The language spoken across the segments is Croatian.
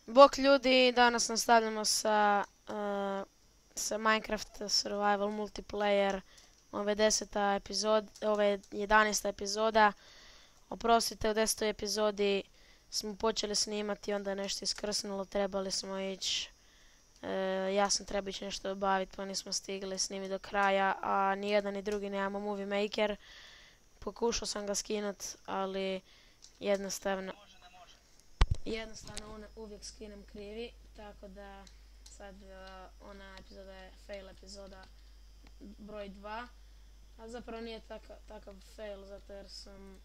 Bok ljudi, danas nastavljamo sa Minecraft Survival Multiplayer. Ovo je 11. epizoda. Oprostite, u 10. epizodi smo počeli snimati, onda je nešto iskrsnulo, trebali smo ići. Ja sam trebao ići nešto obaviti, pa nismo stigli snimiti do kraja, a ni jedan ni drugi nemamo Movie Maker. Pokušao sam ga skinut, ali jednostavno uvijek skinem krivi, tako da sad ona epizoda je fail epizoda broj 2, a zapravo nije takav fail zato jer sam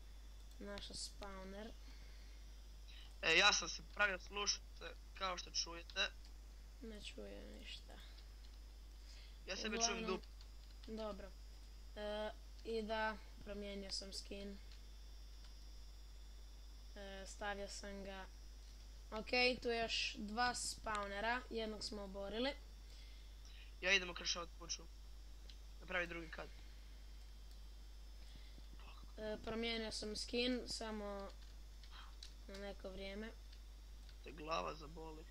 našao spawner. Ja sam se pravio slušati, kao što čujete. Ne čujem ništa. Ja sebe čujem dup. Dobro. I da, promijenio sam skin. Stavio sam ga. Ok, tu je još 2 spawnera, jednog smo oborili. Ja idem okrašavati kuću. Napravi drugi kat. Promijenio sam skin, samo na neko vrijeme. Te glava zaboli.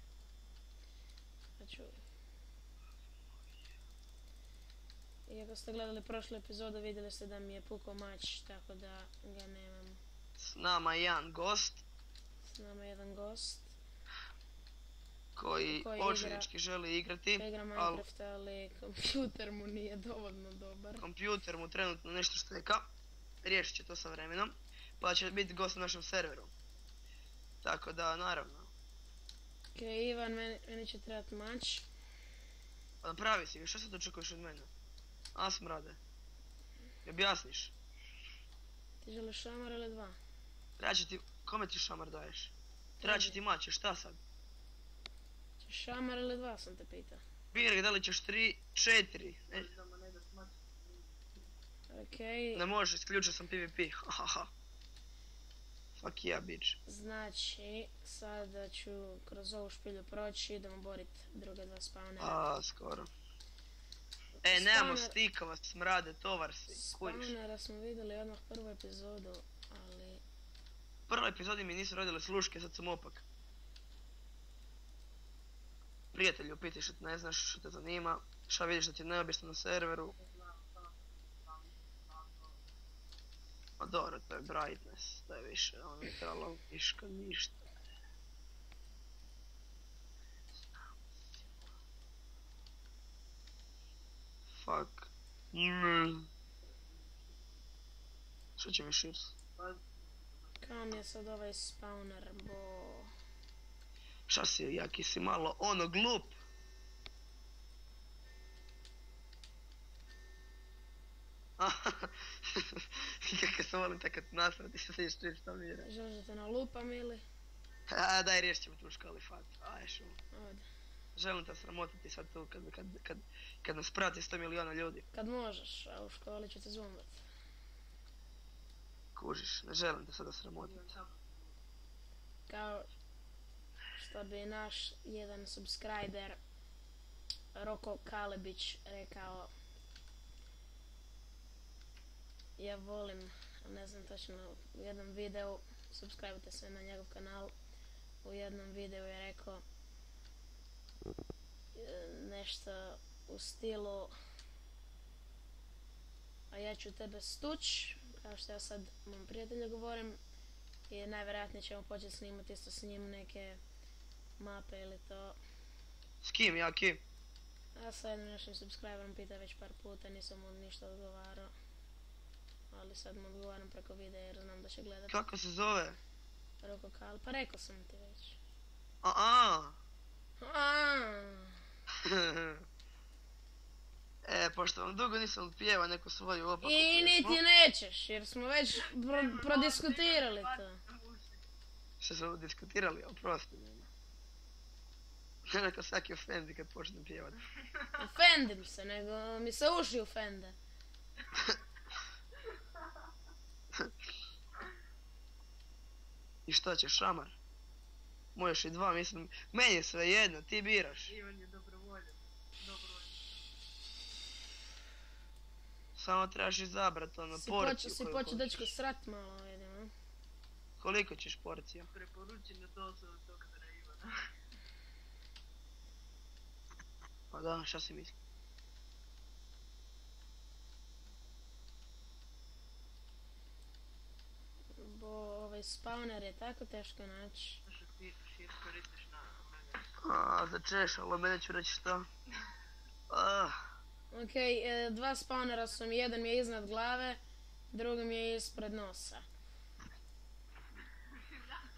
Iako ste gledali prošlu epizodu, vidjeli ste da mi je pukao mač, tako da ga nemam. S nama je jedan gost. Koji očajnički želi igrati. Igra Minecraft, ali kompjuter mu nije dovoljno dobar. Kompjuter mu trenutno nešto šteka. Riješit će to sa vremenom. Pa će biti gost na našem serveru. Tako da, naravno. Ok, Ivan, meni će trebati mač. Pa napravi si ga, što se dočekuješ od mene? A smrade. Mi objasniš? Ti želiš šamar ili 2? Treba će ti, kome ti šamar daješ? Treba će ti mač, šta sad? Češ šamar ili 2 sam te pitao. Biraj, da li ćeš 3, 4? Okej. Ne možeš, isključio sam PvP, hahaha. Fuck yeah, bitch. Znači, sada ću kroz ovu špilju proći, idemo borit druge 2 spawnera. A, skoro. Nemamo stikova, smrade, tovar si, kujiš. Spawnera smo vidjeli odmah prvu epizodu, ali... U prvoj epizodi mi nisu rodile sluške, sad sam opak. Prijatelju, piti što te ne znaš, što te zanima, šta vidiš da ti je neobično na serveru. Ma dobro, to je brightness, to je više, ono je trebalo viška ništa. Fuck. Što će mi širs? Kao mi je sad ovaj spawner, bo... Šta si, jaki si malo ono glup? Kako se volim tako nasrati što se iščeš što mira. Želiš da te nalupam ili? Daj riješit ćemo tu škalifat, aj šu. Ovdje. Želim te sramotiti sad tu kad nas prati 100 miliona ljudi. Kad možeš, a u školi ću te zumbat. Kužiš, ne želim te sada sramotiti. Kao što bi naš jedan subscriber Roko Kalebić rekao, ja volim, ne znam točno, u jednom videu, subscribe-te se na njegov kanal, u jednom videu je rekao nešto u stilu, a ja ću tebe stuć, kao što ja sad mom prijatelju govorim, i najvjerojatnije ćemo početi snimati isto s njim neke mape ili to. S kim, ja kim? Ja sa jednim našim subscriberom pita već par puta, nisam mu ništa odgovarao. Ali sad mu odgovaram preko videa jer znam da će gledati. Kako se zove? Roko Kale, pa rekao sam ti već. Pošto vam dugo nisam pjevao neku svoju opaku I niti nećeš, jer smo već prodiskutirali to. Što smo diskutirali, oprosti me. Neka svaki ofendi kad počnem pjevat. Ofendim se, nego mi se uši ofende. I što će, šamar? Možeš i 2, mislim, meni je sve jedno, ti biraš. Ivan je dobrovoljan. Samo trebaš izabrat ono porciju koju hoćeš. Si počeo dečko srat malo, vidim, a? Koliko ćeš porcija? Preporučim da to se od doktora Ivana. Pa da, šta si misli? Spawner je tako teško naći. Za češ, ali mene ću reći šta. Okej, dva spawnera su mi, jedan mi je iznad glave, drugi mi je ispred nosa.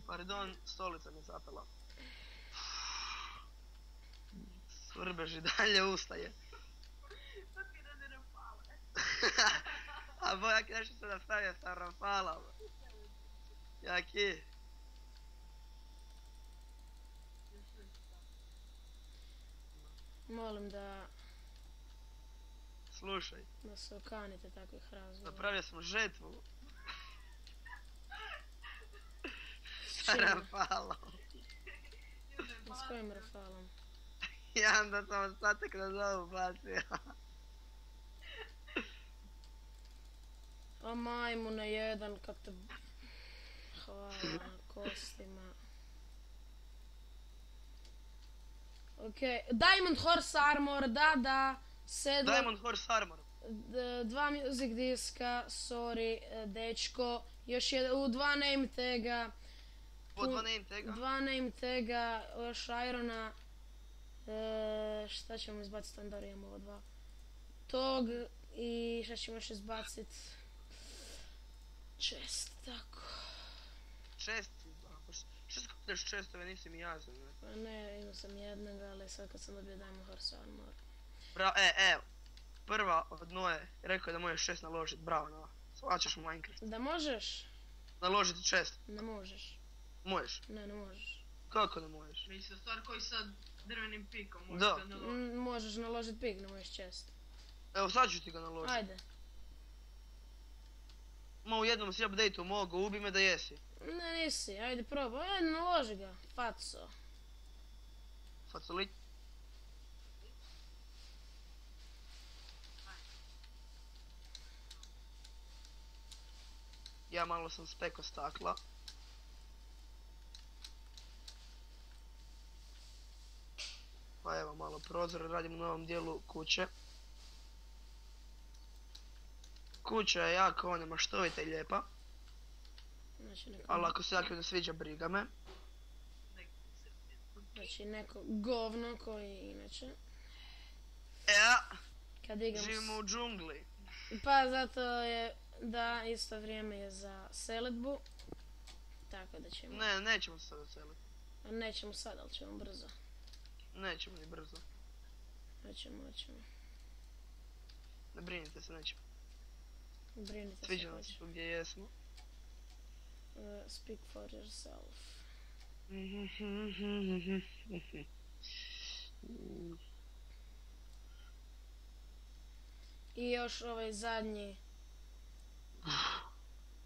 Pardon, stolica mi zapela. Svrbež i dalje ustaje. A bojak nešto se nastavio sa Rafalom. Jaki? Molim da Slušaj, se okanite takvih razgovora. napravio sam žetvu. Sa Rafalom. S kojim Rafalom? Ja onda sam ostatak na zovu bacio. O majmune jedan kad te... Hvala na kostima. Okej, Diamond Horse Armor, da, sedlo... Diamond Horse Armor. Dva music diska, sorry, dečko. Još u dva name taga. Po dva name taga? Dva name taga, još Irona. Šta ćemo izbaciti, onda imamo ovo dva. Tog i šta ćemo još izbaciti? Chest, tako. Chest? Što skuplješ chestove, nisi mi jasan. Pa ne, imao sam jednog, ali sad kad sam dobio Diamond Horse Armor. Evo. Prva od Noe rekao da možeš chest naložit, bravo Noa. Shvaćaš u Minecraft. Da možeš? Naložiti chest. Ne možeš. Možeš. Ne možeš. Kako ne možeš? Mislim, stvar koji sa drvenim pikom možeš Da. ga naložiti. Možeš naložit pik, ne možeš chest. Evo sad ću ti ga naložiti. Ajde. Ma u jednom si update-u mogu, ubi me da jesi. Ne, nisi, ajde probaj, ajde naloži ga, faco. Facolit. Ja malo sam spekao stakla. Pa evo malo prozor, radimo na ovom dijelu kuće. Kuća je jako maštovita i lijepa. Ali ako se jako ne sviđa, briga me. Znači neko govno koji inače. Kad igram... Živimo u džungli. Pa zato je da isto vrijeme je za selidbu. Tako da ćemo... Ne, nećemo se sad oseliti. Nećemo sad, ali ćemo brzo. Nećemo ni brzo. Hoćemo. Ne brinite se, nećemo. Brinite se. Sviđa nam se tu gdje jesmo. Speak for yourself. I još ovaj zadnji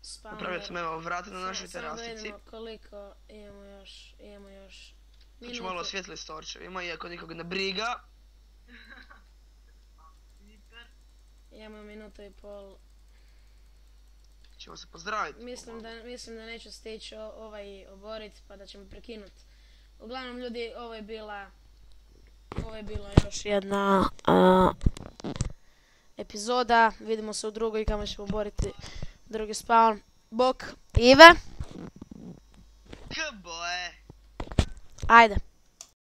spawner. Napravio sam evo vrata na našoj Samo da terasici. vidimo koliko imamo još Znači malo svijetli storčevima, iako nikog ne briga. Imamo minutu i pol. Ćemo se pozdraviti. Mislim da neću stići ovaj oborit, pa da ćemo prekinuti. Uglavnom ljudi, ovo je bila još jedna epizoda. Vidimo se u drugoj kamo ćemo oboriti drugi spawn. Bok, Ive. K boje. Ajde.